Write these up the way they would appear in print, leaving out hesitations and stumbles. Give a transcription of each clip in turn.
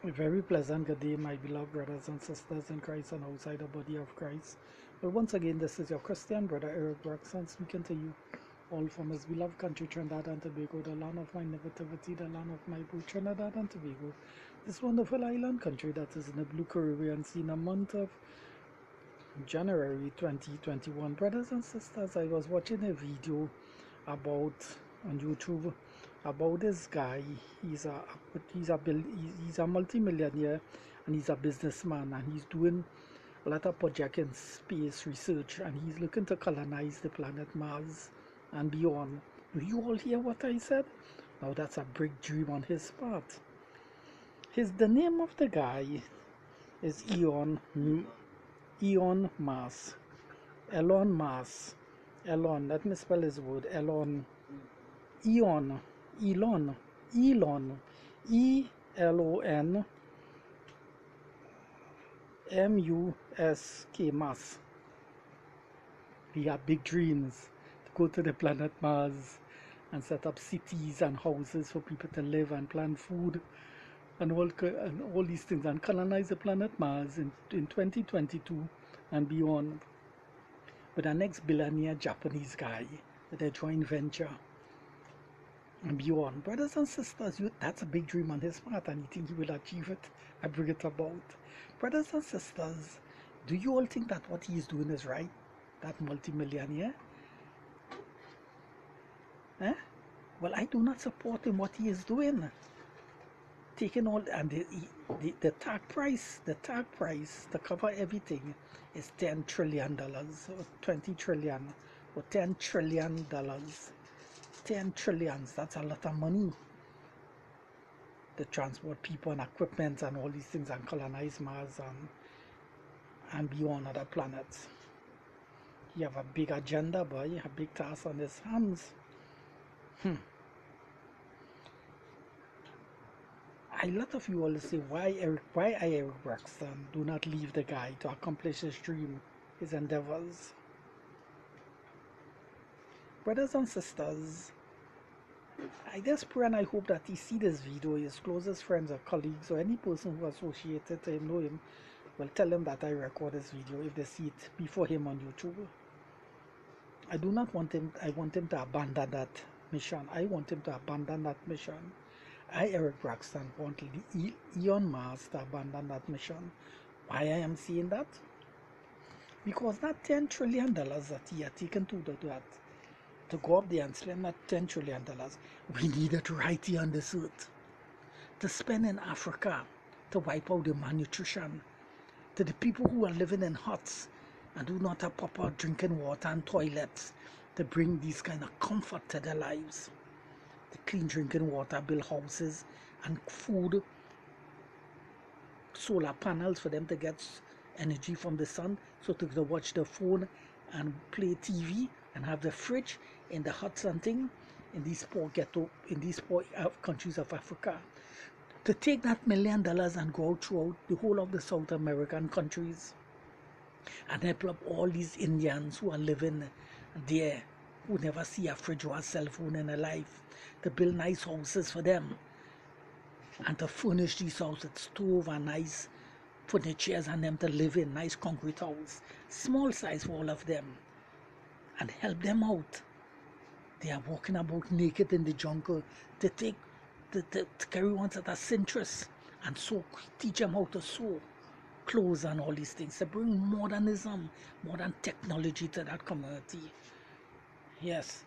A very pleasant good day, my beloved brothers and sisters in Christ and outside the body of Christ. Well, once again, this is your Christian brother Eric Roxon speaking to you all from his beloved country, Trinidad and Tobago, the land of my nativity, the land of my birth, Trinidad and Tobago. This wonderful island country that is in the blue Caribbean sea in the month of January 2021. Brothers and sisters, I was watching a video about on YouTube about this guy. He's a multi-millionaire and he's a businessman, and he's doing a lot of project in space research, and he's looking to colonize the planet Mars and beyond. Do you all hear what I said? Now that's a big dream on his part. The name of the guy is Elon Musk. Elon Musk. Elon, let me spell his word. Elon. Elon. Elon. E-L-O-N M-U-S-K. Musk. We have big dreams to go to the planet Mars and set up cities and houses for people to live and plant food and all these things, and colonize the planet Mars in 2022 and beyond with the next billionaire Japanese guy with a joint venture and beyond. Brothers and sisters, that's a big dream on his part, and you think he will achieve it? I bring it about. Brothers and sisters, do you all think that what he is doing is right? That multimillionaire? Eh? Well, I do not support him what he is doing. Taking all, and the tag price to cover everything is $10 trillion or 20 trillion or $10 trillion. 10 trillions, that's a lot of money to transport people and equipment and all these things and colonize Mars and beyond other planets. You have a big agenda, boy, a big task on his hands. A lot of you all say, why Eric Braxton do not leave the guy to accomplish his dream, his endeavors? Brothers and sisters, I just pray and I hope that he see this video, his closest friends or colleagues or any person who associated to him, know him, will tell him that I record this video if they see it before him on YouTube. I do not want him, I want him to abandon that mission. I want him to abandon that mission. I, Eric Braxton, want Elon Musk to abandon that mission. Why I am saying that? Because that $10 trillion that he had taken to do that, to go up there and spend that $10 trillion, we need it right here on this earth. To spend in Africa, to wipe out the malnutrition, to the people who are living in huts and do not have proper drinking water and toilets, to bring these kind of comfort to their lives. The clean drinking water, build houses and food, solar panels for them to get energy from the sun, so to watch the phone and play TV and have the fridge in the huts and thing in these poor countries of Africa. To take that $1 million and go out throughout the whole of the South American countries and help up all these Indians who are living there, who never see a fridge or a cell phone in their life, to build nice houses for them and to furnish these houses with stove and nice furniture and them to live in, nice concrete house, small size for all of them, and help them out. They are walking about naked in the jungle, to carry on to the seamstress and sew, teach them how to sew clothes and all these things, to bring modernism, modern technology to that community. Yes,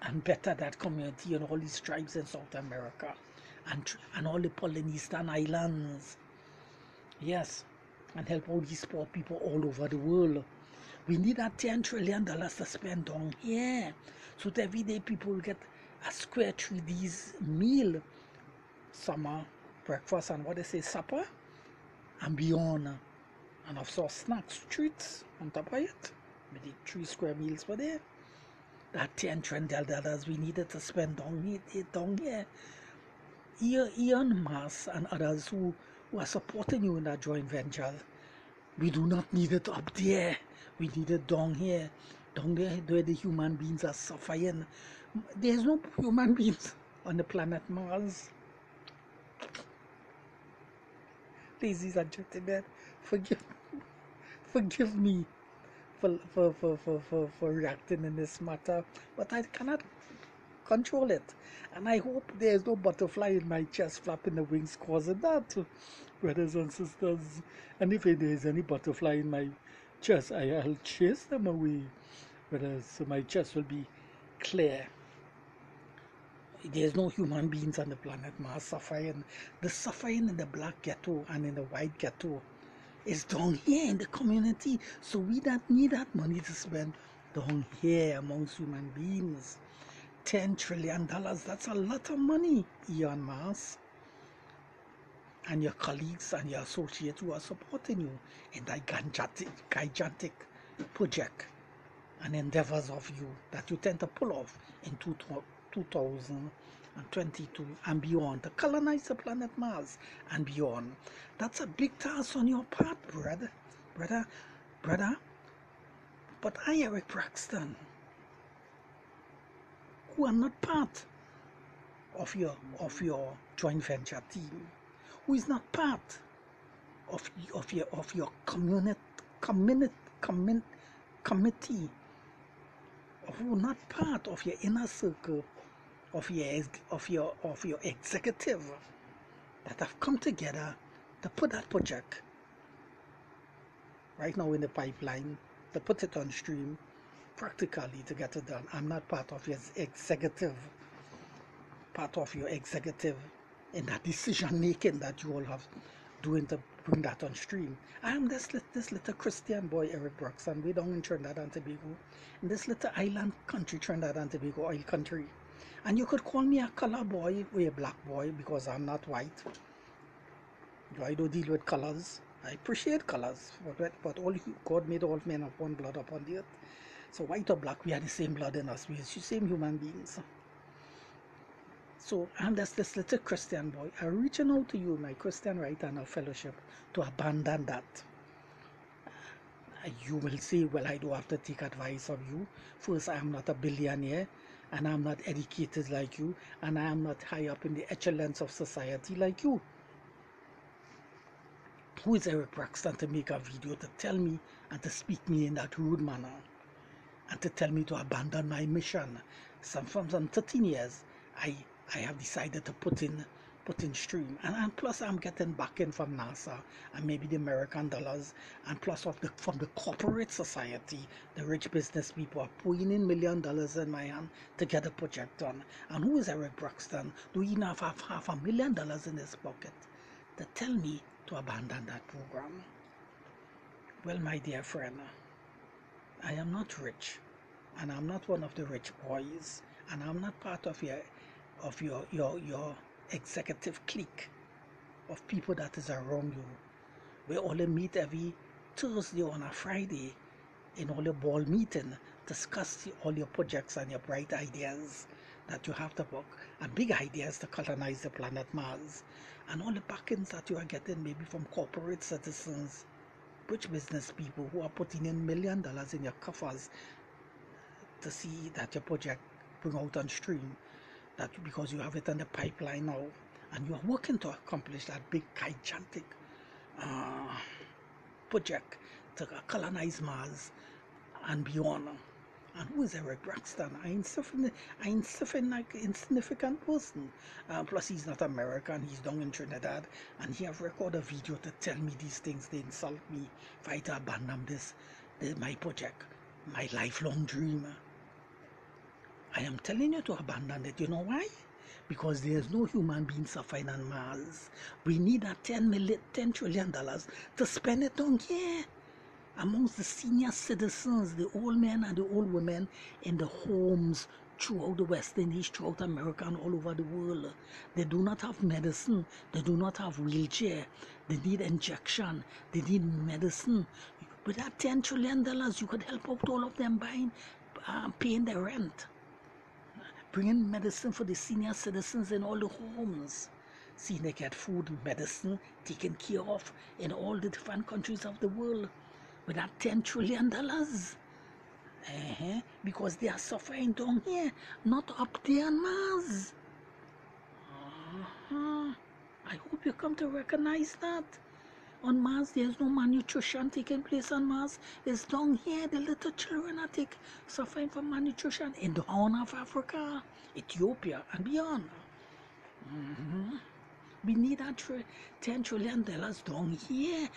and better that community and all these tribes in South America and all the Polynesian islands. Yes, and help all these poor people all over the world. We need that $10 trillion to spend down here, so that everyday people get a square 3D's meal, summer, breakfast, and what they say, supper, and beyond. And also snacks, treats on top of it. We need 3 square meals per day. That $10 trillion we needed to spend down here. Elon Musk and others who are supporting you in that joint venture, we do not need it up there. We need it down here. Down there where the human beings are suffering. There's no human beings on the planet Mars. Ladies and gentlemen, forgive forgive me for reacting in this matter, but I cannot control it. And I hope there's no butterfly in my chest flapping the wings causing that, brothers and sisters. And if there's any butterfly in my chest, I'll chase them away, brothers, so my chest will be clear. There's no human beings on the planet Mars suffering. The suffering in the black ghetto and in the white ghetto is down here in the community. So we don't need that money to spend down here amongst human beings. $10 trillion, that's a lot of money, Elon Musk. And your colleagues and your associates who are supporting you in that gigantic project and endeavors of you that you tend to pull off in 2022 and beyond to colonize the planet Mars and beyond. That's a big task on your part, brother. But I, Eric Braxton, who are not part of your joint venture team, who is not part of your committee, who are not part of your inner circle of your executive that have come together to put that project right now in the pipeline, to put it on stream practically to get it done. I'm not part of your executive in that decision making that you all have doing to bring that on stream. I am this little Christian boy, Eric Braxton, way down in Trinidad and Tobago, in this little island country, Trinidad and Tobago oil country. And you could call me a color boy or a black boy because I'm not white. I don't deal with colors. I appreciate colors, but God made all men of one blood upon the earth. So white or black, we are the same blood in us. We are the same human beings. So I'm just this little Christian boy. I'm reaching out to you, my Christian Right Hand Fellowship, to abandon that. You will say, well, I do have to take advice of you. First, I am not a billionaire, and I'm not educated like you, and I am not high up in the echelons of society like you. Who is Eric Braxton to make a video to tell me and to speak me in that rude manner, and to tell me to abandon my mission? From some 13 years, I have decided to put in stream, and plus I'm getting backing from NASA and maybe the American dollars, and plus from the corporate society. The rich business people are putting in $1 million in my hand to get a project done. And who is Eric Braxton? Do he not have $500,000 in his pocket to tell me to abandon that program? Well, my dear friend, I am not rich, and I'm not one of the rich boys, and I'm not part of your executive clique of people that is around you. We only meet every Thursday on a Friday in all your ball meeting, discuss all your projects and your bright ideas that you have to work, and big ideas to colonize the planet Mars, and all the backings that you are getting maybe from corporate citizens, rich business people who are putting in $1 million in your coffers to see that your project bring out on stream, that because you have it in the pipeline now, and you are working to accomplish that big gigantic project to colonize Mars and beyond. And who is Eric Braxton? I ain't suffering like an insignificant person. Plus he's not American, he's down in Trinidad, and he have recorded a video to tell me these things. They insult me if I to abandon my project, my lifelong dream. I am telling you to abandon it. You know why? Because there's no human being suffering on Mars. We need that $10 trillion to spend it on here amongst the senior citizens, the old men and the old women in the homes throughout the West Indies, throughout America and all over the world. They do not have medicine. They do not have wheelchair. They need injection. They need medicine. With that $10 trillion, you could help out all of them paying their rent, bringing medicine for the senior citizens in all the homes, seeing they get food, medicine taken care of in all the different countries of the world with that $10 trillion. Because they are suffering down here, not up there on Mars. I hope you come to recognize that. On Mars, there's no malnutrition taking place on Mars. It's down here, the little children are suffering from malnutrition in the Horn of Africa, Ethiopia, and beyond. We need that $10 trillion down here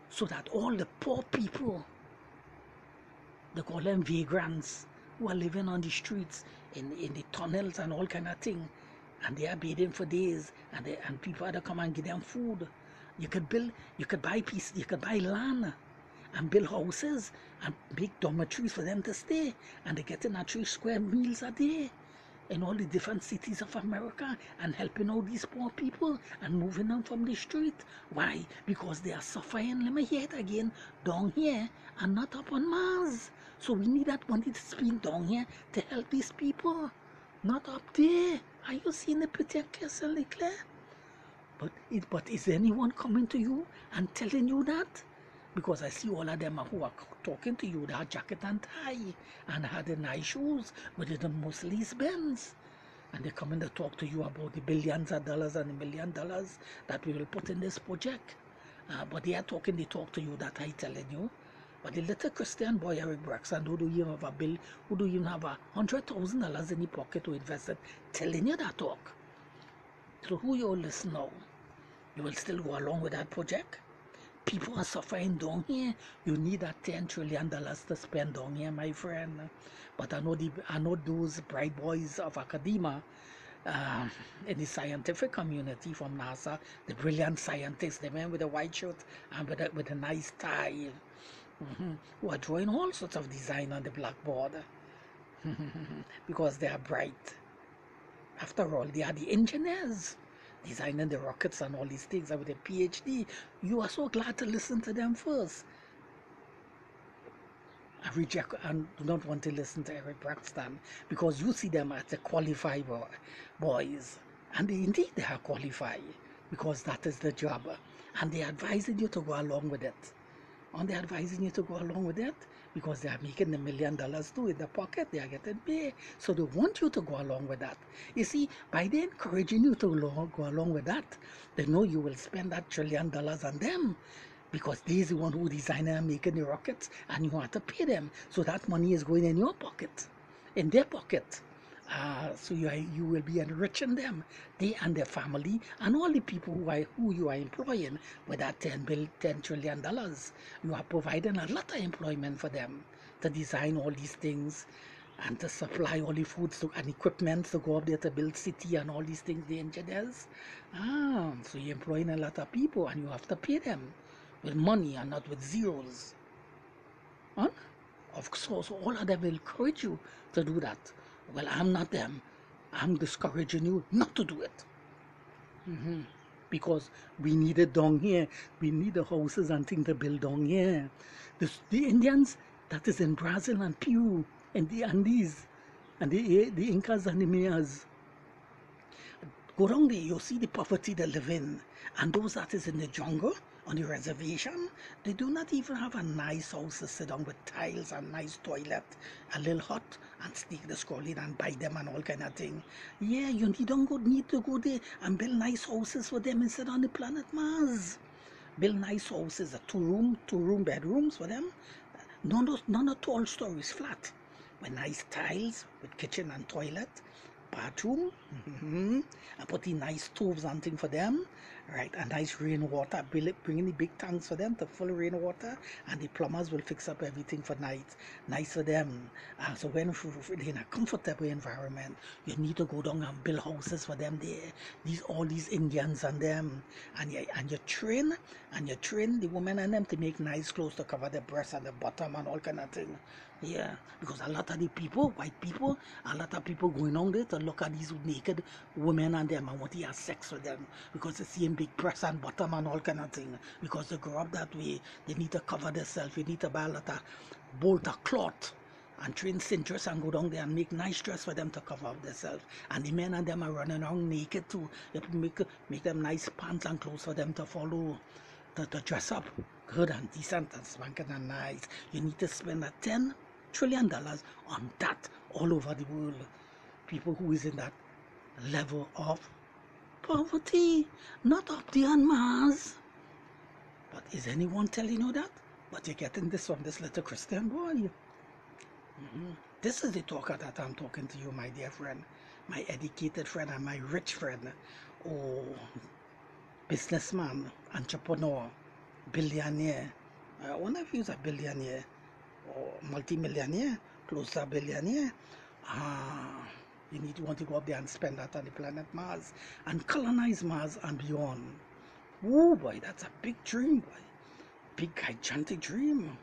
so that all the poor people, they call them vagrants, who are living on the streets, in the tunnels and all kind of thing, and they are bathing for days, and people are to come and give them food. You could buy land and build houses and big dormitories for them to stay, and they're getting at 3 square meals a day in all the different cities of America, and helping out these poor people and moving them from the street. Why? Because they are suffering, let me hear it again, down here and not up on Mars. So we need that money to spend down here to help these people, not up there. Are you seeing the picture carefully, Claire? But is anyone coming to you and telling you that? Because I see all of them who are talking to you, they have jacket and tie and had the nice shoes with the Mercedes Benz, and they're coming to talk to you about the billions of dollars and the $1 million that we will put in this project. But they talk to you, that I telling you. But the little Christian boy Eric Braxton, who do you have a bill, who do you have $100,000 in the pocket to invest it, telling you that talk. So who you listen now? You will still go along with that project? People are suffering down here. You need that $10 trillion to spend down here, my friend. But I know those bright boys of academia, in the scientific community from NASA, the brilliant scientists, the men with the white shirt and with a nice tie, who are drawing all sorts of design on the blackboard because they are bright. After all, they are the engineers designing the rockets and all these things, and with a PhD. You are so glad to listen to them first. I reject and do not want to listen to Eric Braxton, because you see them as the qualified boys, and indeed they are qualified, because that is the job, and they are advising you to go along with it. And they're advising you to go along with it because they are making the $1 million too in the pocket. They are getting paid, so they want you to go along with that. You see, by they encouraging you to go along with that, they know you will spend that $1 trillion on them, because they're the one who designing and making the rockets, and you have to pay them. So that money is going in your pocket, in their pocket. So you will be enriching them, they and their family, and all the people who you are employing with that $10 trillion. You are providing a lot of employment for them to design all these things and to supply all the foods and equipment to go up there to build city and all these things, the engineers. So you're employing a lot of people, and you have to pay them with money and not with zeros. Huh? So all of them will encourage you to do that. Well, I'm not them. I'm discouraging you not to do it. Because we need it down here. We need the houses and things to build down here. The Indians, that is in Brazil and Peru and the Andes and the Incas and the Mayas. Go down there, you'll see the poverty they live in. And those that is in the jungle, on the reservation, they do not even have a nice house to sit down with tiles and nice toilet, a little hut, and stick the skull in and buy them and all kind of thing. Yeah, you need to go there and build nice houses for them instead on the planet Mars. Build nice houses, a two-room bedrooms for them. None of tall stories, flat, with nice tiles, with kitchen and toilet, bathroom, and put in nice stoves and thing for them, right? And nice rainwater, bringing the big tanks for them to full rainwater, and the plumbers will fix up everything for nice for them. So when they're in a comfortable environment, you need to go down and build houses for them there. All these Indians and them, and you train the women and them to make nice clothes to cover the breast and the bottom and all kind of thing. Yeah, because a lot of the people, white people, a lot of people going on there to look at these naked women and them and want to have sex with them, because they see them big breast and bottom and all kind of thing. Because they grow up that way, they need to cover themselves. You need to buy a lot of bolt of cloth and train seamstress and go down there and make nice dress for them to cover up themselves. And the men and them are running around naked too. You have to make them nice pants and clothes for them to follow, to dress up good and decent and swanky and nice. You need to spend a $10 trillion on that all over the world. People who is in that level of poverty, not up there on Mars, but Is anyone telling you that? But you're getting this from this little Christian boy. This is the talker that I'm talking to you, my dear friend, my educated friend and my rich friend, or businessman, entrepreneur, billionaire. I wonder if he's a billionaire or multi-millionaire, close to a billionaire. You want to go up there and spend that on the planet Mars and colonize Mars and beyond. Oh boy, that's a big dream, boy. Big gigantic dream.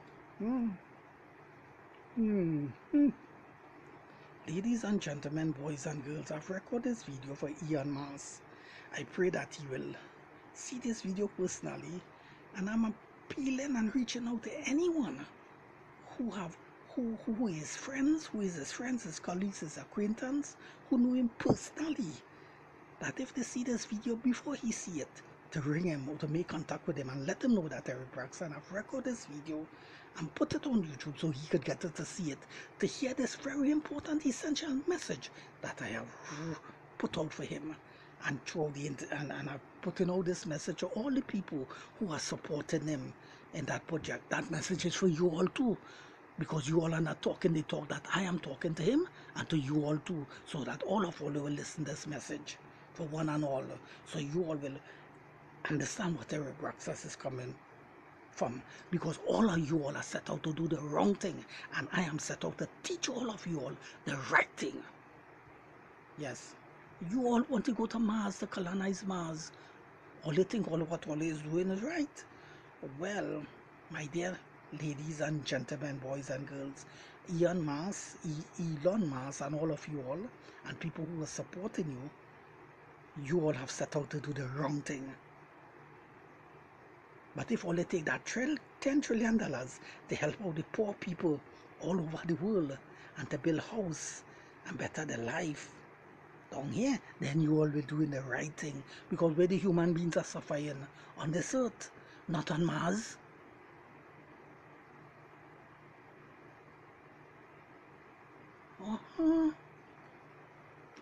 Ladies and gentlemen, boys and girls, I've recorded this video for Elon Musk. I pray that he will see this video personally, and I'm appealing and reaching out to anyone who is friends, who is his friends, his colleagues, his acquaintance, who know him personally, that if they see this video before he see it, to ring him or to make contact with him and let him know that Eric Braxton have recorded this video and put it on YouTube so he could get it to see it, to hear this very important, essential message that I have put out for him. And through the and I'm putting out this message to all the people who are supporting him in that project. That message is for you all too, because you all are not talking the talk that I am talking to him and to you all too, so that all of you will listen to this message for one and all, so you all will understand what Eric Braxton is coming from, because all of you all are set out to do the wrong thing, and I am set out to teach all of you all the right thing. Yes, you all want to go to Mars, to colonize Mars. All you think all what all is doing is right. Well, my dear ladies and gentlemen, boys and girls, Elon Musk, and all of you all, and people who are supporting you all have set out to do the wrong thing. But if only take that $10 trillion to help out the poor people all over the world and to build a house and better their life down here, then you all will doing the right thing, because where the human beings are suffering on this earth, not on Mars.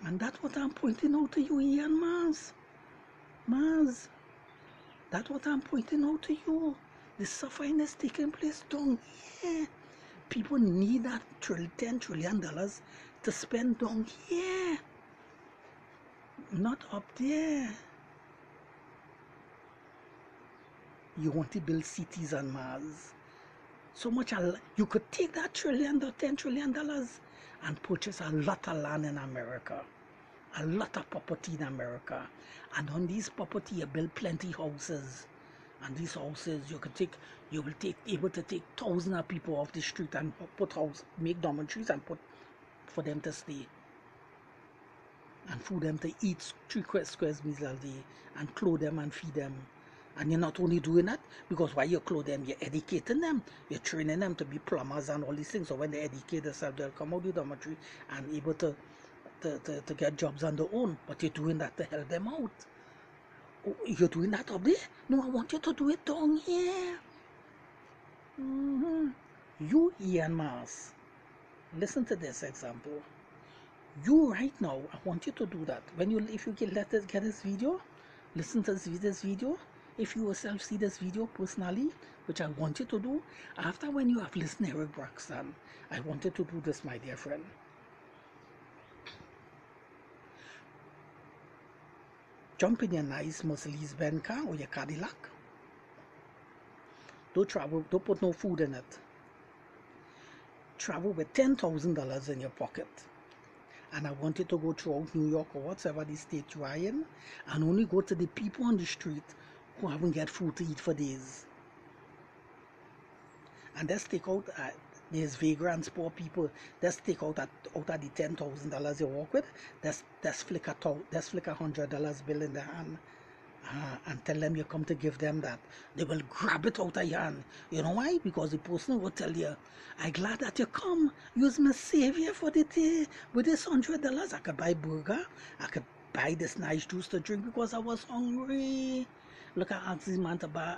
And that's what I'm pointing out to you here on Mars. That's what I'm pointing out to you. The suffering is taking place down here. People need that $10 trillion to spend down here, not up there. You want to build cities on Mars. So much you could take that $10 trillion and purchase a lot of land in America, a lot of property in America, and on these property you build plenty houses. And these houses you will able to take thousands of people off the street and make dormitories and put for them to stay, and food them to eat 3 square meals a day, and clothe them and feed them. And you're not only doing that, because while you clothe them, you're educating them, you're training them to be plumbers and all these things. So when they educate themselves, they'll come out of the dormitory and able to get jobs on their own. But you're doing that to help them out. Oh, you're doing that up there? No, I want you to do it down here. You, Elon Musk, listen to this example. You right now, I want you to do that. If you can get this video, listen to this video. If you yourself see this video personally, which I want you to do, after when you have listened to Eric Braxton, I want you to do this, my dear friend. Jump in your nice Mercedes-Benz car or your Cadillac. Don't put no food in it. Travel with $10,000 in your pocket. And I want you to go throughout New York or whatever the state you are in, and only go to the people on the street who haven't got food to eat for days. And let's take out, there's vagrants, poor people, let's take out of the $10,000 you walk with, let's flick a $100 bill in their hand, and tell them you come to give them that. They will grab it out of your hand. You know why? Because the person will tell you, I'm glad that you come. Use my savior for the day. With this $100, I could buy burger. I could buy this nice juice to drink because I was hungry. Look, I asked this man to buy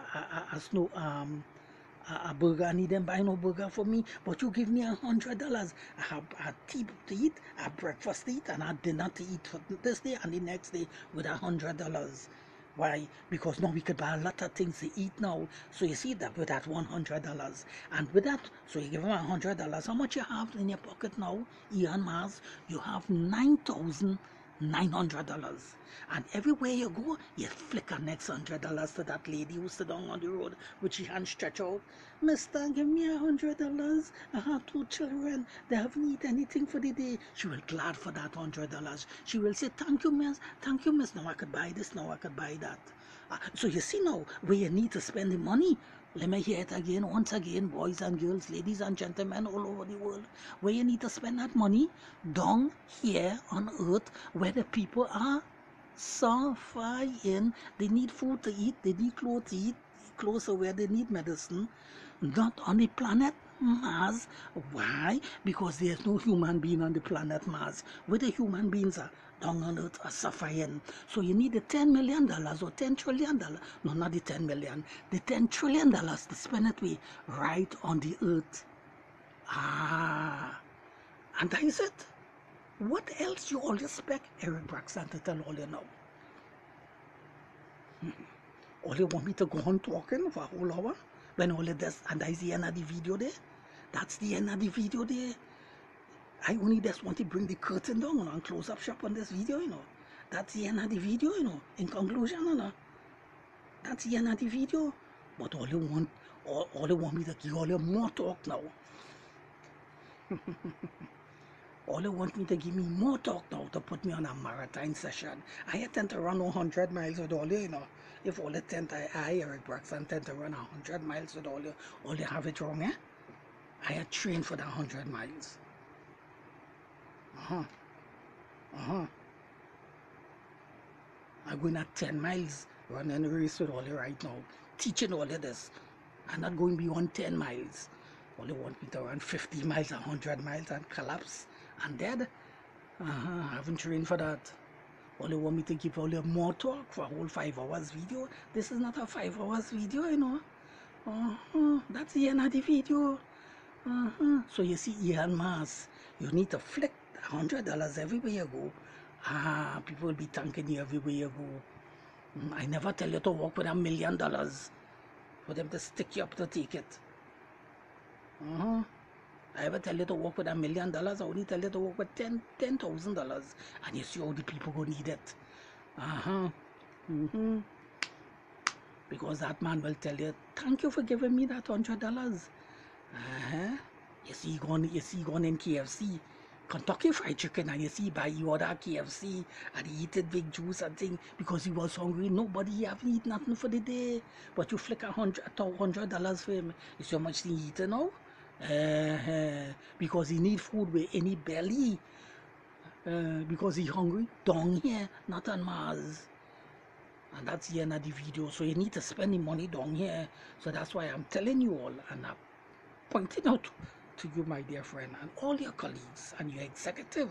a burger, and he didn't buy no burger for me, but you give me $100. I have tea to eat, I have breakfast to eat, and I have dinner to eat for this day and the next day with $100. Why? Because now we could buy a lot of things to eat now. So you see that with that $100, and with that, so you give them $100. How much you have in your pocket now, Ian Mars? You have $9,900, and everywhere you go, you flick a next $100 to that lady who sit down on the road with she hand stretch out. Mister, give me $100. I have 2 children. They haven't eaten anything for the day. She will glad for that $100. She will say, thank you, miss. Thank you, miss. Now I could buy this. Now I could buy that. So you see now where you need to spend the money. Let me hear it again, once again, boys and girls, ladies and gentlemen all over the world. Where you need to spend that money, down here on earth, where the people are suffering. They need food to eat, they need clothes to eat, clothes to wear, they need medicine. Not on the planet Mars. Why? Because there's no human being on the planet Mars. Where the human beings are down on earth are suffering. So you need the $10 million or $10 trillion. No, not the 10 million. The $10 trillion to spend it with right on the earth. And that is it. What else you all expect Eric Braxton to tell all you now? All you want me to go on talking for a whole hour? When all of this, and that's the end of the video there. That's the end of the video there. I only just want to bring the curtain down and close up shop on this video, you know. That's the end of the video, you know. In conclusion, you know. That's the end of the video. But all you want me to give all you more talk now. All you want me to give me more talk now to put me on a marathon session. I intend to run 100 miles with all you know. If all the tent I Eric Braxton tend to run 100 miles with all you have it wrong, eh? I had trained for that 100 miles. I'm going at 10 miles running a race with all you right now. Teaching all of this. I'm not going beyond 10 miles. All you want me to run 50 miles, 100 miles and collapse and dead. I haven't trained for that. All you want me to give all you more talk for a whole 5 hours video. This is not a 5 hours video, you know. That's the end of the video. So you see, Elon Musk, you need to flick $100 everywhere you go. People will be thanking you everywhere you go. I never tell you to walk with $1 million for them to stick you up to take it. I ever tell you to walk with $1 million, I only tell you to walk with $10,000, and you see how the people go need it. Because that man will tell you, thank you for giving me that $100. You see going in KFC, Kentucky Fried Chicken, and you see by you order KFC and he eat it big juice and thing because he was hungry. Nobody haven't eaten nothing for the day, but you flick $100 for him. You see how much he eat now? Because he need food with any belly. Because he hungry down here, not on Mars. And that's the end of the video. So you need to spend the money down here. So that's why I'm telling you all, and I'm pointing out to you, my dear friend, and all your colleagues and your executive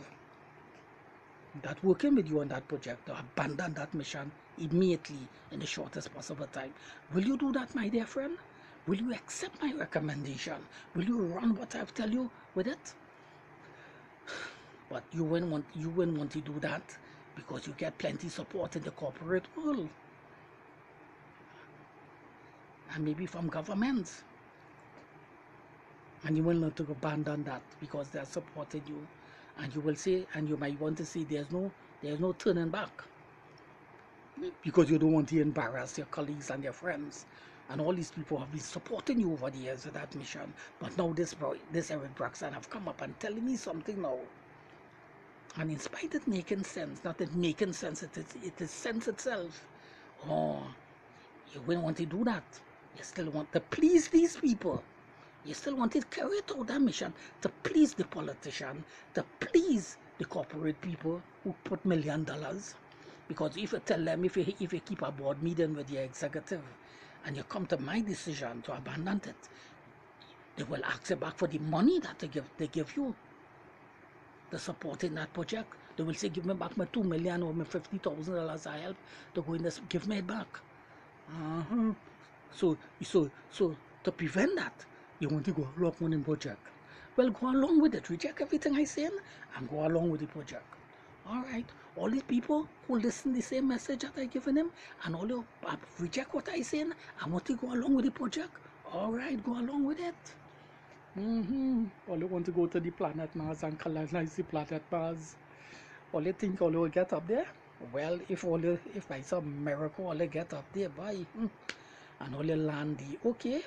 that working with you on that project to abandon that mission immediately in the shortest possible time. Will you do that, my dear friend? Will you accept my recommendation? Will you run what I've tell you with it? But you wouldn't want to do that because you get plenty support in the corporate world and maybe from governments. And you will not to abandon that because they are supporting you, and you will say, and you might want to say, there's no turning back, because you don't want to embarrass your colleagues and your friends, and all these people have been supporting you over the years with that mission. But now this Eric Braxton have come up and telling me something now, and in spite of making sense, not that making sense, it is sense itself. You wouldn't want to do that. You still want to please these people. You still want to carry out that mission to please the politician, to please the corporate people who put $1 million. Because if you tell them, if you keep a board meeting with your executive and you come to my decision to abandon it, they will ask you back for the money that they give you to support in that project. They will say, give me back my $2 million or my $50,000 I help to go in this, give me it back. So to prevent that, you want to go along with the project. Well, go along with it. Reject everything I say and go along with the project. All right. All these people who listen the same message that I given them, and all you reject what I saying, I want to go along with the project. All right, go along with it. All you want to go to the planet Mars and colonize the planet Mars. All you think all you get up there? Well, if by some miracle all you get up there, bye. And all you land the okay,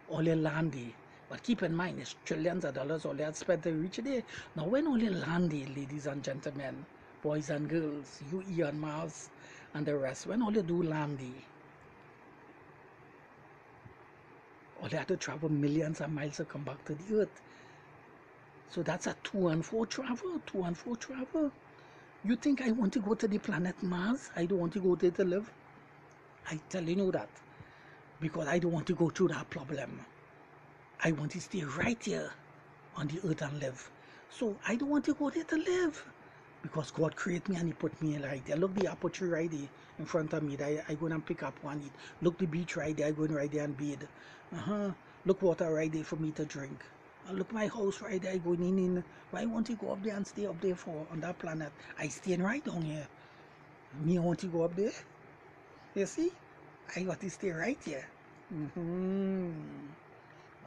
all you land the. But keep in mind, it's trillions of dollars all you had spent to reach there. Now, when all you land the, ladies and gentlemen, boys and girls, you Elon Mars and the rest, when all you do land the, all you have to travel millions of miles to come back to the earth. So that's a 2 and 4 travel, 2 and 4 travel. You think I want to go to the planet Mars? I don't want to go there to live. I tell you that. Because I don't want to go through that problem. I want to stay right here on the earth and live. So I don't want to go there to live. Because God created me and He put me right there. Look the apple tree right there in front of me. I go and pick up one eat. Look the beach right there. I go right there and bathe. Look water right there for me to drink. And look my house right there. I go in. Why won't you go up there and stay up there for on that planet? I staying right down here. Me want to go up there. You see? I got to stay right here.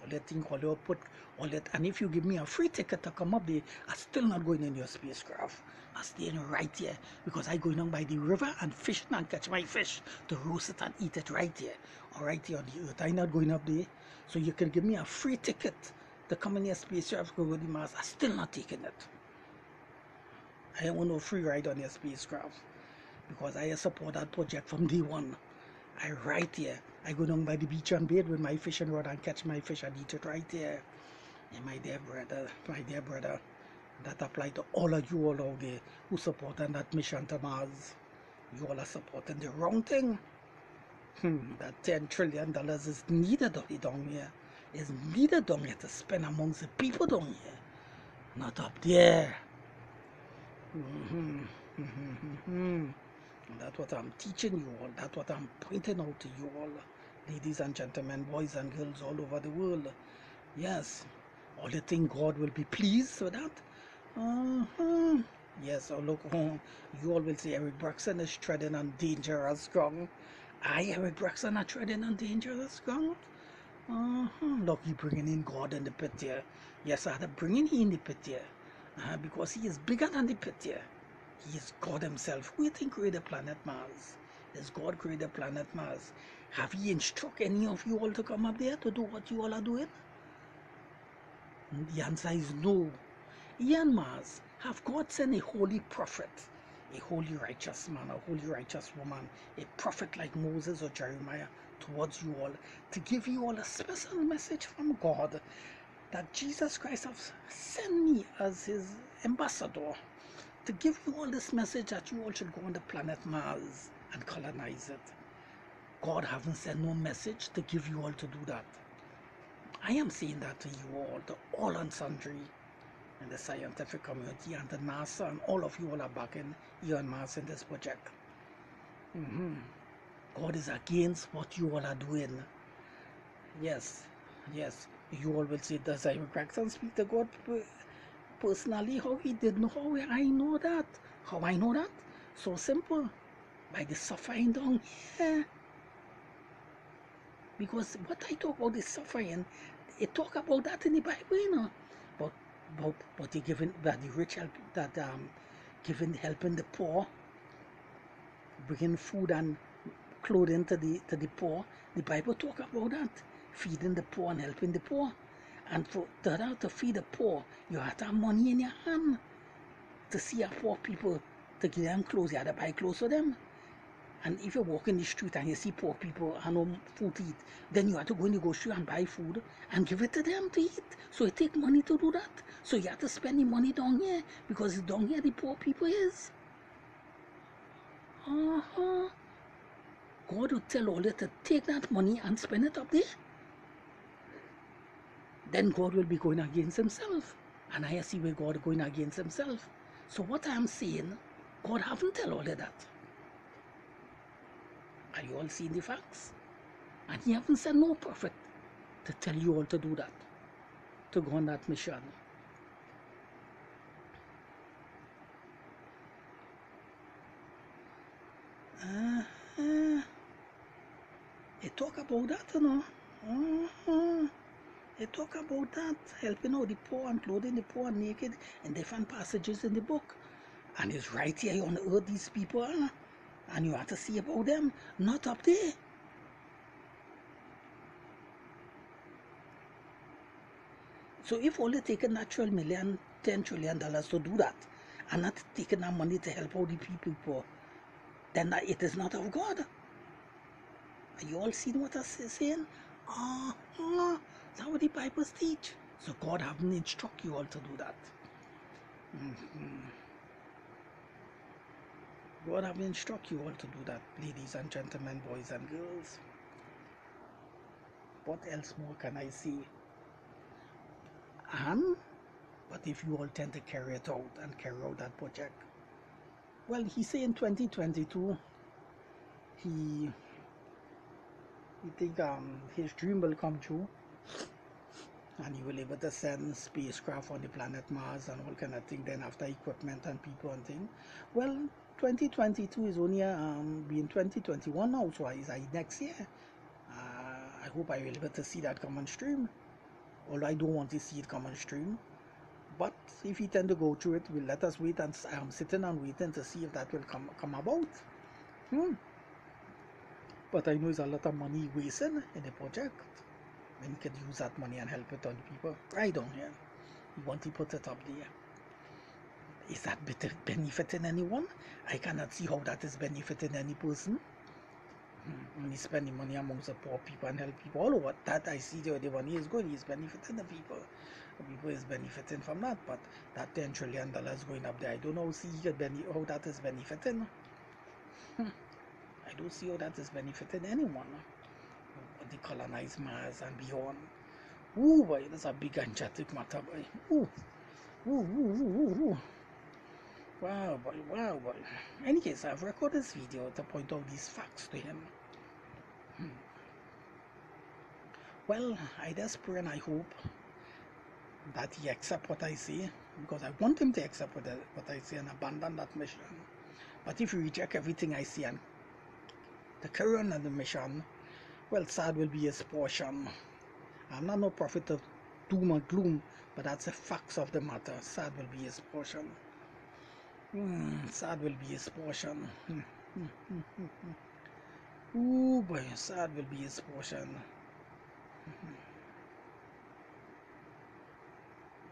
All that thing, all you put, all that, and if you give me a free ticket to come up there, I'm still not going in your spacecraft. I'm staying right here because I go down by the river and fish and catch my fish to roast it and eat it right here, or right here on the earth. I'm not going up there. So you can give me a free ticket to come in your spacecraft, go to the Mars. I'm still not taking it. I don't want no free ride on your spacecraft because I support that project from day one. I right here. I go down by the beach and bathe with my fishing rod and catch my fish and eat it right there. And my dear brother, that apply to all of you all out there who supporting that mission to Mars. You all are supporting the wrong thing. That $10 trillion is needed down here. It's needed down here to spend amongst the people down here. Not up there. That's what I'm teaching you all. That's what I'm pointing out to you all, ladies and gentlemen, boys and girls all over the world. Yes, all you think God will be pleased with that? Yes, oh look, you all will say Eric Braxton is treading on dangerous ground. Eric Braxton are treading on dangerous ground. Look, he bringing in God in the pit here. Yes, I had to bring him in the pit here. Because he is bigger than the pit here. He is God himself. Who do you think created planet Mars? Does God create the planet Mars? Have He instructed any of you all to come up there to do what you all are doing? The answer is no. Elon Mars, have God sent a holy prophet, a holy righteous man, a holy righteous woman, a prophet like Moses or Jeremiah towards you all to give you all a special message from God that Jesus Christ has sent me as His ambassador to give you all this message that you all should go on the planet Mars and colonize it. God haven't sent no message to give you all to do that. I am saying that to you all, to all and sundry in the scientific community and the NASA, and all of you all are backing Elon Musk in this project. God is against what you all are doing. Yes. You all will say, does Eric Braxton speak to God personally? How he did know? How I know that? How I know that? So simple. By the suffering down here. Because what I talk about is suffering, it talk about that in the Bible, you know. But he giving that the rich help, that giving helping the poor, bringing food and clothing to the poor. The Bible talk about that, feeding the poor and helping the poor. And for to feed the poor, you have to have money in your hand. To see a poor people, to give them clothes, you have to buy clothes for them. And if you walk in the street and you see poor people and no food to eat, then you have to go in the grocery and buy food and give it to them to eat. So it takes money to do that. So you have to spend the money down here, because it's down here the poor people is. God will tell all you to take that money and spend it up there. Then God will be going against himself. And I see where God is going against himself. So what I'm saying, God haven't tell all of that. Are you all seeing the facts? And He haven't sent no prophet to tell you all to do that, to go on that mission. Uh, uh, they talk about that, you know. Uh-huh. They talk about that, helping out the poor and clothing the poor and naked in different passages in the book. And it's right here on earth, these people, and you have to see about them, not up there. So if only taking that $10 trillion to do that, and not taking that money to help out the people, then it is not of God. Are you all seeing what I'm saying? That's what the Bible teach. So God haven't instruct you all to do that. God haven't instruct you all to do that, ladies and gentlemen, boys and girls. What else more can I say? But if you all tend to carry it out and carry out that project, well, he say in 2022, he think his dream will come true, and he will able to send spacecraft on the planet Mars and all kind of thing. Then after equipment and people and thing, well, 2022 is only being 2021 now, so it's next year. I hope I will be able to see that come on stream. Although I don't want to see it come on stream, but if he tend to go through it, we'll let us wait, and I'm sitting and waiting to see if that will come about. But I know it's a lot of money wasting in the project. When he could use that money and help it on people right down here. You want to put it up there. Is that benefiting anyone? I cannot see how that is benefiting any person. When he's spending money amongst the poor people and help people all over, that I see the money is good. He's benefiting the people. The people is benefiting from that. But that $10 trillion going up there, I don't know how that is benefiting. I don't see how that is benefiting anyone. The colonized Mars and beyond. Ooh, boy, that's a big gigantic matter, boy. Ooh. Ooh. Wow, boy. In any case, I've recorded this video to point out these facts to him. Well, I just pray and I hope that he accept what I say, because I want him to accept what I say and abandon that mission. But if you reject everything I say and to carry on the mission, well, sad will be his portion. I'm not no prophet of doom and gloom, but that's the facts of the matter. Sad will be his portion. Sad will be his portion. Ooh boy, sad will be his portion.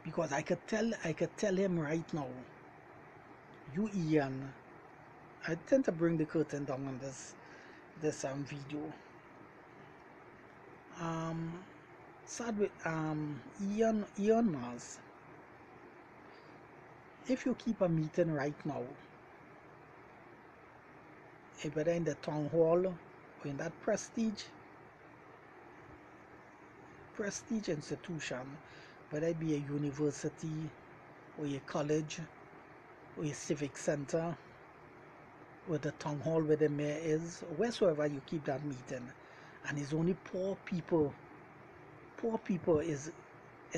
Because I could tell him right now, you Ian, I tend to bring the curtain down on this video. Sad with Elon Musk. If you keep a meeting right now, whether in the town hall or in that prestige institution, whether it be a university or a college or a civic center or the town hall where the mayor is, or wheresoever you keep that meeting, and it's only poor people is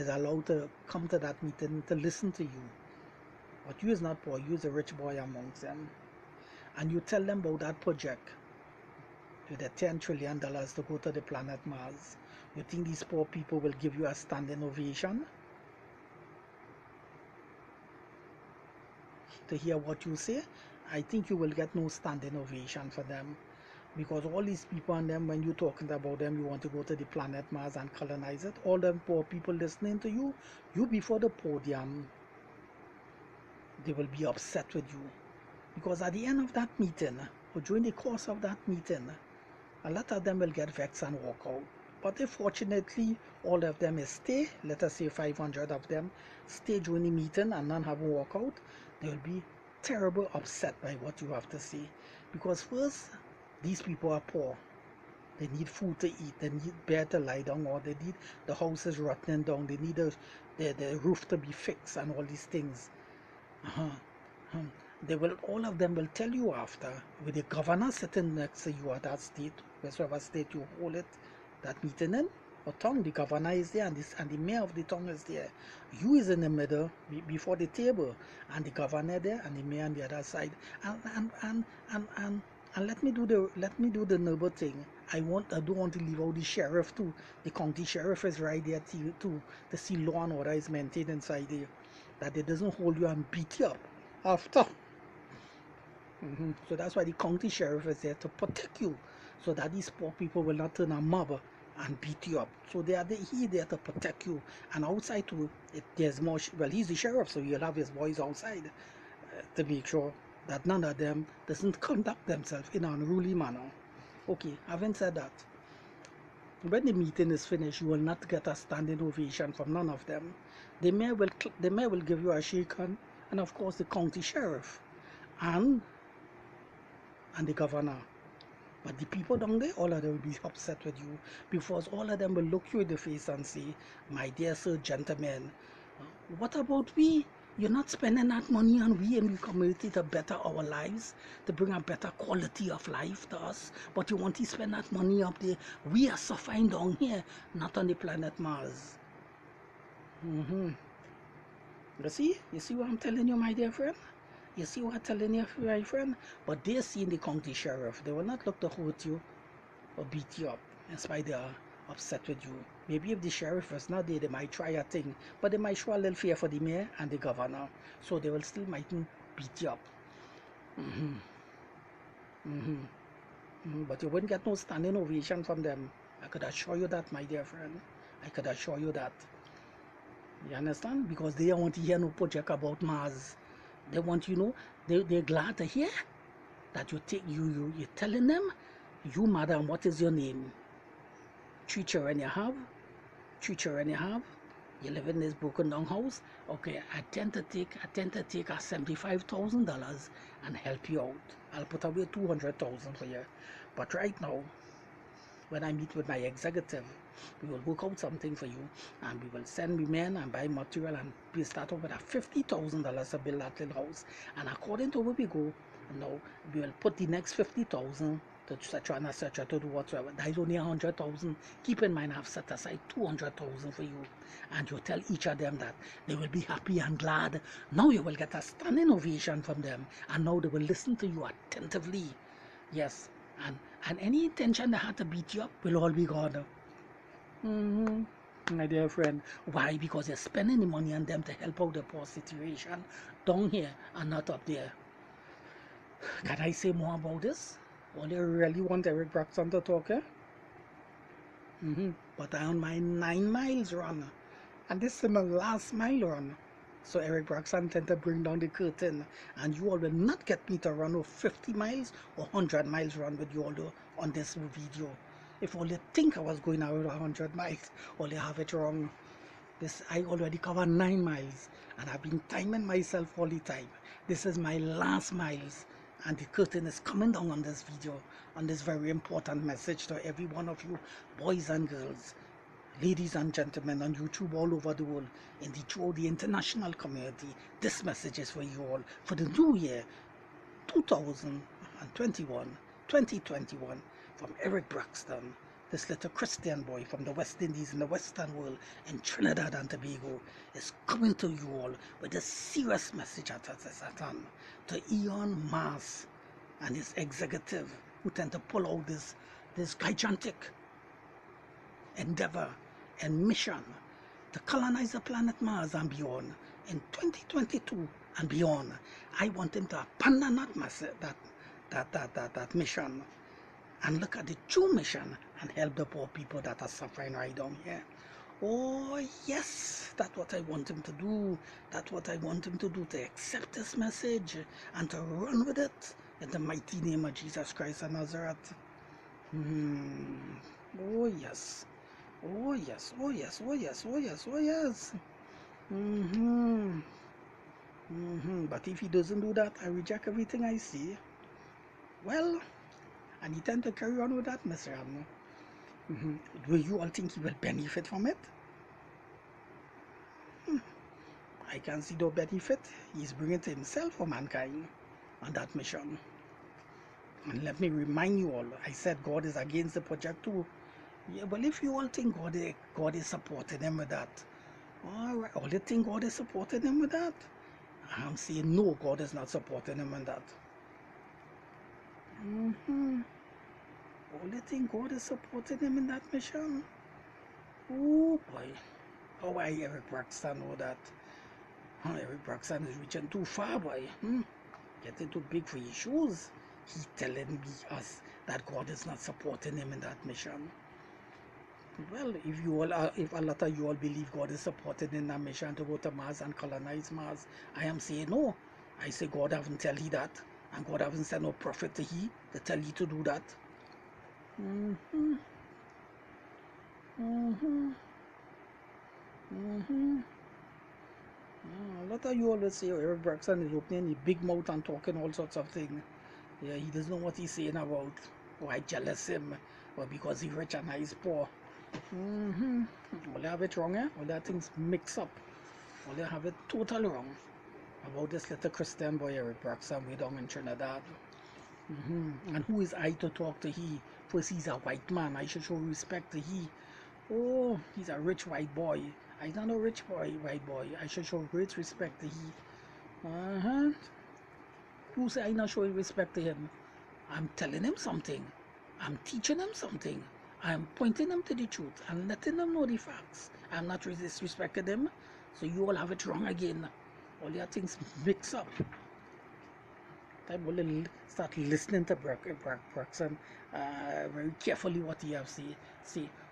allowed to come to that meeting to listen to you. But you is not poor, you is a rich boy amongst them, and you tell them about that project with the $10 trillion to go to the planet Mars. You think these poor people will give you a standing ovation to hear what you say? I think you will get no standing ovation for them, because all these people and them, when you're talking about them, you want to go to the planet Mars and colonize it, all them poor people listening to you before the podium, they will be upset with you, because at the end of that meeting or during the course of that meeting, a lot of them will get vexed and walk out. But if fortunately all of them is stay, let us say 500 of them stay during the meeting and none have walk out, they will be terribly upset by what you have to say. Because first, these people are poor. They need food to eat, they need bed to lie down, or they need the house is rotting down, they need the roof to be fixed and all these things. All of them will tell you after, with the governor sitting next to you at that state, wherever state you hold it, that meeting in, or town, the governor is there and the mayor of the town is there. You is in the middle before the table, and the governor there and the mayor on the other side, and And let me do the noble thing. I don't want to leave out the sheriff too. The county sheriff is right there too to see law and order is maintained inside there. That it doesn't hold you and beat you up after. So that's why the county sheriff is there to protect you, so that these poor people will not turn a mob and beat you up. So he's there to protect you. And outside too, there's more. Well, he's the sheriff, so he'll have his boys outside to make sure that none of them doesn't conduct themselves in an unruly manner. Okay, having said that, when the meeting is finished, you will not get a standing ovation from none of them. The mayor will give you a shake hand, and of course the county sheriff, and the governor. But the people down there, all of them will be upset with you, because all of them will look you in the face and say, my dear sir, gentlemen, what about we? You're not spending that money on we in the community to better our lives, to bring a better quality of life to us, but you want to spend that money up there. We are suffering down here, not on the planet Mars. You see what I'm telling you, my dear friend? You see what I'm telling you, my friend? But they see the county sheriff. They will not look to hurt you or beat you up, in spite they are upset with you. Maybe if the sheriff was not there, they might try a thing, but they might show a little fear for the mayor and the governor, so they will still mightn't beat you up. But you wouldn't get no standing ovation from them. I could assure you that, my dear friend. I could assure you that. You understand? Because they don't want to hear no project about Mars. They want, they're glad to hear that you're telling them, you madam, what is your name? 3 children you have? 3 children you have? You live in this broken down house? Okay, I tend to take a $75,000 and help you out. I'll put away $200,000 for you. But right now, when I meet with my executive, we will work out something for you, and we will send women and buy material, and we start off with a $50,000 to build that little house. And according to where we go, now we will put the next $50,000 to etc. to do whatsoever. That is only $100,000. Keep in mind, I've set aside $200,000 for you, and you tell each of them that they will be happy and glad. Now you will get a standing ovation from them, and now they will listen to you attentively. Yes, and any intention they had to beat you up will all be gone. My dear friend. Why? Because you're spending the money on them to help out the poor situation down here and not up there. Can I say more about this? Well, you really want Eric Braxton to talk, eh? But I on my 9 miles run, and this is my last mile run. So Eric Braxton tend to bring down the curtain, and you all will not get me to run over 50 miles or 100 miles run with you all on this video. If all you think I was going out 100 miles, all you have it wrong. I already covered 9 miles, and I've been timing myself all the time. This is my last miles, and the curtain is coming down on this video, on this very important message to every one of you, boys and girls, ladies and gentlemen on YouTube all over the world, throughout the international community. This message is for you all for the new year 2021, 2021, from Eric Braxton, this little Christian boy from the West Indies in the Western world in Trinidad and Tobago, is coming to you all with a serious message at hand to Elon Musk and his executive, who tend to pull out this gigantic endeavor and mission to colonize the planet Mars and beyond in 2022 and beyond. I want him to abandon that mission and look at the true mission and help the poor people that are suffering right down here. Oh yes, that's what I want him to do. That's what I want him to do, to accept this message and to run with it in the mighty name of Jesus Christ of Nazareth. Oh yes. Oh yes, oh yes, oh yes, oh yes, oh yes. But if he doesn't do that, I reject everything I see. Well, and he tend to carry on with that mess around. Do you all think he will benefit from it? I can see no benefit. He's bringing to himself or mankind on that mission. And let me remind you all, I said God is against the project too. Yeah, well, if you all think God is supporting him with that, all right, all you think God is supporting him with that? I'm saying no, God is not supporting him in that. Mm-hmm. Only thing God is supporting him in that mission. Oh boy. Oh, I Eric Braxton know that. Eric Braxton is reaching too far, boy. Getting too big for his shoes. He's telling us that God is not supporting him in that mission. Well, if a lot of you all believe God is supporting in that mission to go to Mars and colonize Mars, I am saying no. I say God haven't tell he that, and God haven't sent no prophet to he to tell he to do that. Mm-hmm. Mm-hmm. Mm-hmm. A lot of you always say Eric Braxton is opening his big mouth and talking all sorts of things. Yeah, he doesn't know what he's saying about why jealous him, or because he's rich and he's poor. All they have it wrong, eh? All that things mix up. All they have it totally wrong about this little Christian boy Eric Braxton way down in Trinidad. And who is I to talk to he? First, he's a white man. I should show respect to he. Oh, he's a rich white boy. I'm not a rich white boy. I should show great respect to he. Who say I not showing respect to him? I'm telling him something. I'm teaching him something. I'm pointing him to the truth and letting them know the facts. I'm not disrespecting them. So you all have it wrong again. All your things mix up. I will start listening to Braxton very carefully what he have say.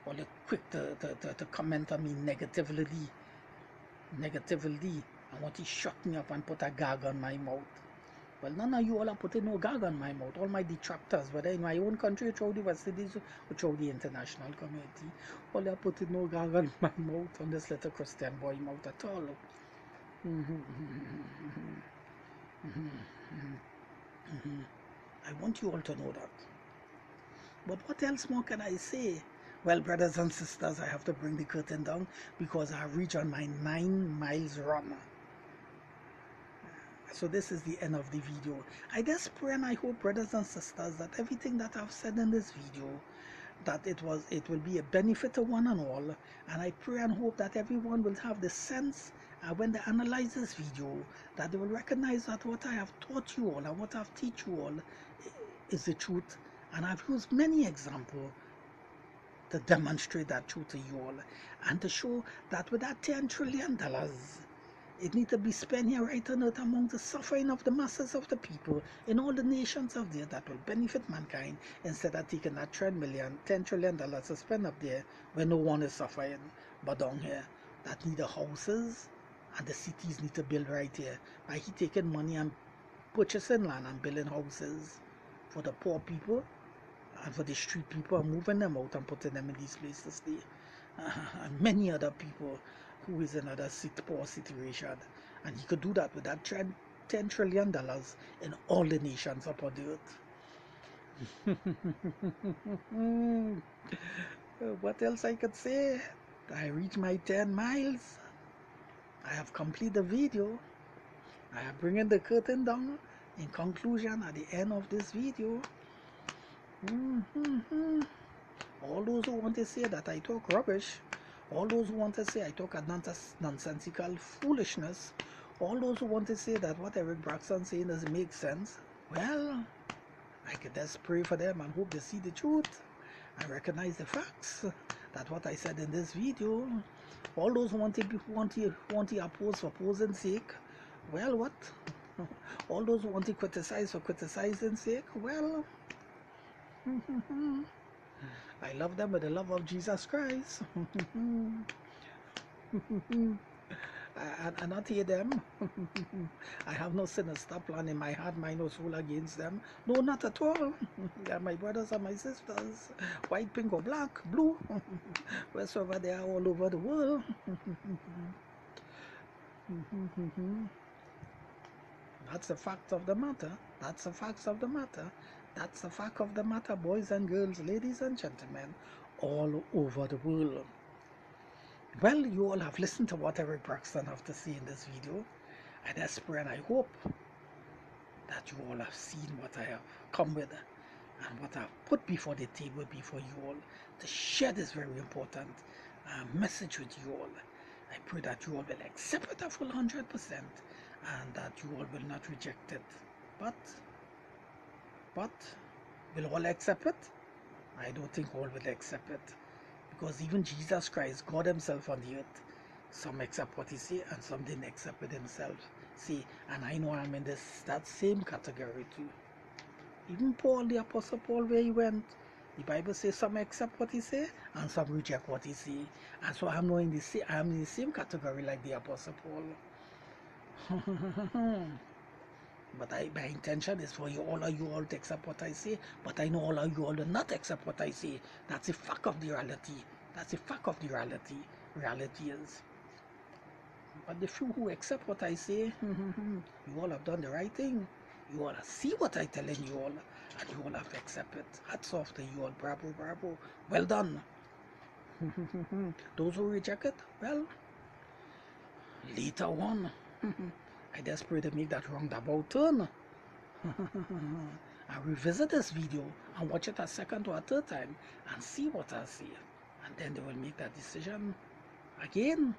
All you quick to comment on me negatively. I want to shut me up and put a gag on my mouth. Well, none of you all are putting no gag on my mouth. All my detractors, whether in my own country, through the universities, or through the international community, all are putting no gag on my mouth, on this little Christian boy mouth at all. I want you all to know that. But what else more can I say? Well, brothers and sisters, I have to bring the curtain down because I have reached on my 9 miles run. So this is the end of the video. I just pray and I hope, brothers and sisters, that everything that I've said in this video, that it will be a benefit to one and all. And I pray and hope that everyone will have the sense when they analyze this video, that they will recognize that what I have taught you all and what I've teach you all is the truth. And I've used many examples to demonstrate that truth to you all, and to show that with that $10 trillion, it needs to be spent here right on earth among the suffering of the masses of the people in all the nations of there that will benefit mankind, instead of taking that $10 trillion to spend up there where no one is suffering, but down here that need the houses and the cities need to build right here. By he taking money and purchasing land and building houses for the poor people and for the street people, and moving them out and putting them in these places to stay. And many other people who is in other poor situation, and he could do that with that $10 trillion in all the nations upon the earth. What else I could say? I reached my 10 miles. I have completed the video. I am bringing the curtain down in conclusion at the end of this video. All those who want to say that I talk rubbish, all those who want to say I talk a nonsensical foolishness, all those who want to say that what Eric Braxton saying doesn't make sense, well, I can just pray for them and hope they see the truth and recognize the facts that what I said in this video. All those who want to oppose for opposing's sake, well, what? All those who want to criticize for criticizing's sake, well, I love them with the love of Jesus Christ. I not hate them. I have no sinister plan in my heart, mind or soul against them. No, not at all. They are my brothers and my sisters. White, pink or black, blue. Wheresoever they are all over the world. That's the fact of the matter. That's the facts of the matter. That's the fact of the matter, boys and girls, ladies and gentlemen, all over the world. Well, you all have listened to what Eric Braxton have to say in this video. I just pray and I hope that you all have seen what I have come with and what I've put before the table before you all. To share this very important message with you all. I pray that you all will accept it a full 100% and that you all will not reject it. But Will all accept it? I don't think all will accept it. Because even Jesus Christ, God himself on the earth, some accept what he say and some didn't accept it himself. See, and I know I'm in that same category too. Even Paul, the Apostle Paul, where he went, the Bible says some accept what he say and some reject what he say. And so I'm in the same category like the Apostle Paul. But my intention is for all of you all to accept what I say, but I know all of you all will not accept what I say. That's a fact of the reality. That's a fact of the reality. Reality is. But the few who accept what I say, you all have done the right thing. You all see what I'm telling you all, and you all have accepted it. Hats off to you all. Bravo, bravo. Well done. Those who reject it, well, later on, I just pray to make that roundabout turn. I revisit this video and watch it a second or a third time and see what I see. And then they will make that decision again.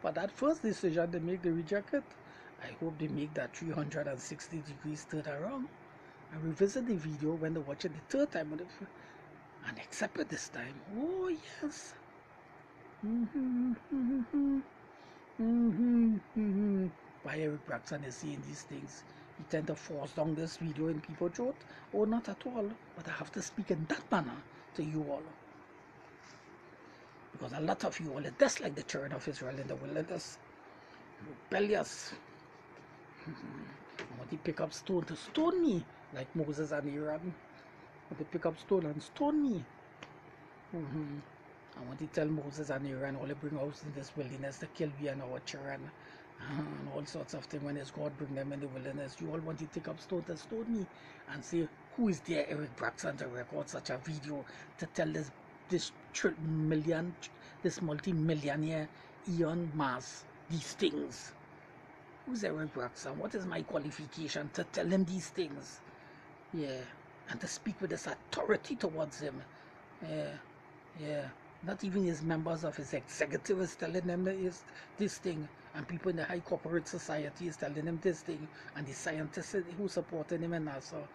But that first decision they make, they reject it. I hope they make that 360 degrees turn around and revisit the video when they watch it the third time and accept it this time. Oh yes. Why Eric Braxton is saying these things? He tend to force down this video in people's throat? Oh, not at all. But I have to speak in that manner to you all. Because a lot of you all are just like the children of Israel in the wilderness. Rebellious. I want to pick up stone to stone me, like Moses and Aaron. I want to pick up stone and stone me. I want to tell Moses and Aaron all they bring us in this wilderness to kill me and our children. And all sorts of things when it's God bring them in the wilderness. You all want to take up stone to stone me and say, who is there Eric Braxton to record such a video to tell this multi-millionaire Elon Musk these things? Who's Eric Braxton? What is my qualification to tell him these things? Yeah, and to speak with this authority towards him. Yeah. Not even his members of his executive is telling him this thing, and people in the high corporate society is telling him this thing, and the scientists who supported him and NASA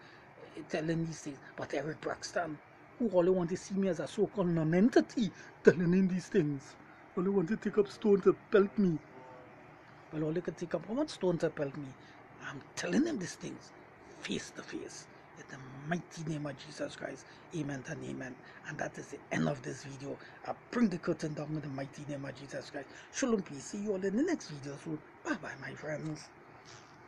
telling these things. But Eric Braxton, who only want to see me as a so-called non-entity, telling him these things. Only want to take up stone to pelt me. Well, all they can take up how much stone to pelt me. I'm telling them these things face to face. In the mighty name of Jesus Christ. Amen and amen. And that is the end of this video. I bring the curtain down in the mighty name of Jesus Christ. Shalom, peace. See you all in the next video soon. Bye bye, my friends.